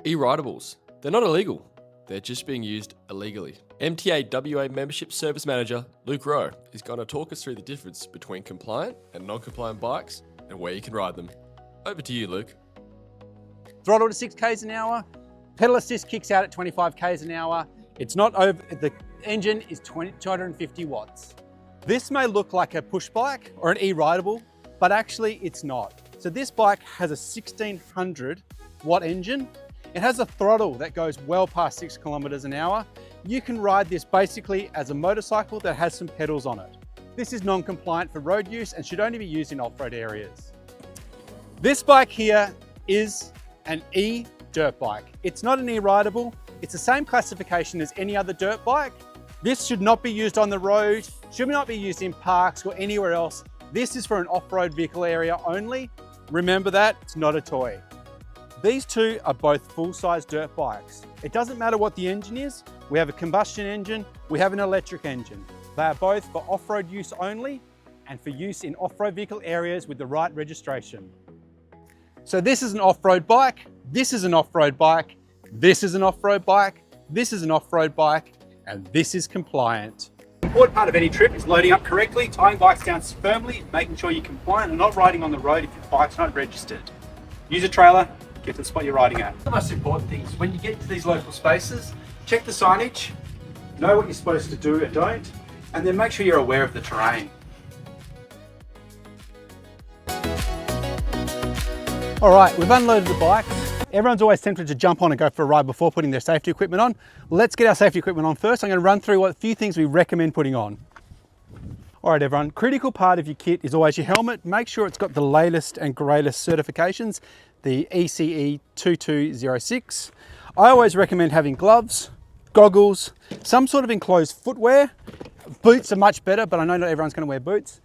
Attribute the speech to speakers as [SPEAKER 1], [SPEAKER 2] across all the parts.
[SPEAKER 1] E-Rideables. They're not illegal. They're just being used illegally. MTA WA Membership Service Manager Luke Rowe is going to talk us through the difference between compliant and non-compliant bikes and where you can ride them. Over to you, Luke.
[SPEAKER 2] Throttle to 6 k's an hour. Pedal assist kicks out at 25 k's an hour. It's not over, the engine is 250 watts. This may look like a push bike or an e-rideable, but actually it's not. So this bike has a 1600 watt engine. It has a throttle that goes well past 6 kilometers an hour. You can ride this basically as a motorcycle that has some pedals on it. This is non-compliant for road use and should only be used in off-road areas. This bike here is an e-dirt bike. It's not an e-rideable. It's the same classification as any other dirt bike. This should not be used on the road, should not be used in parks or anywhere else. This is for an off-road vehicle area only. Remember that, it's not a toy. These two are both full-size dirt bikes. It doesn't matter what the engine is. We have a combustion engine, we have an electric engine. They are both for off-road use only and for use in off-road vehicle areas with the right registration. So this is an off-road bike, this is an off-road bike, this is an off-road bike, this is an off-road bike, and this is compliant.
[SPEAKER 3] The important part of any trip is loading up correctly, tying bikes down firmly, making sure you're compliant and not riding on the road if your bike's not registered. Use a trailer, get to the spot you're riding at. The most important thing is when you get to these local spaces, check the signage, know what you're supposed to do and don't, and then make sure you're aware of the terrain.
[SPEAKER 2] All right, we've unloaded the bikes. Everyone's always tempted to jump on and go for a ride before putting their safety equipment on. Let's get our safety equipment on first. I'm going to run through a few things we recommend putting on. All right, everyone, critical part of your kit is always your helmet. Make sure it's got the latest and greatest certifications, the ECE 2206. I always recommend having gloves, goggles, some sort of enclosed footwear. Boots are much better, but I know not everyone's going to wear boots.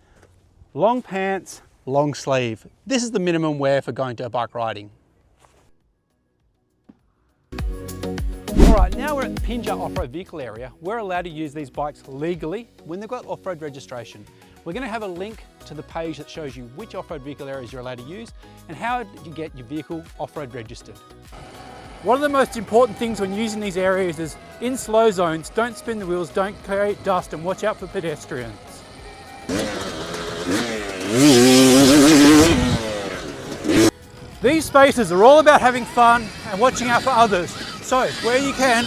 [SPEAKER 2] Long pants, long sleeve. This is the minimum wear for going dirt bike riding. All right, now we're at the Pinja off-road vehicle area. We're allowed to use these bikes legally when they've got off-road registration. We're going to have a link to the page that shows you which off-road vehicle areas you're allowed to use and how you get your vehicle off-road registered. One of the most important things when using these areas is in slow zones, don't spin the wheels, don't create dust, and watch out for pedestrians. These spaces are all about having fun and watching out for others. So, where you can,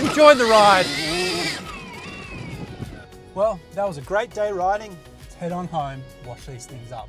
[SPEAKER 2] enjoy the ride. Well, that was a great day riding. Let's head on home, wash these things up.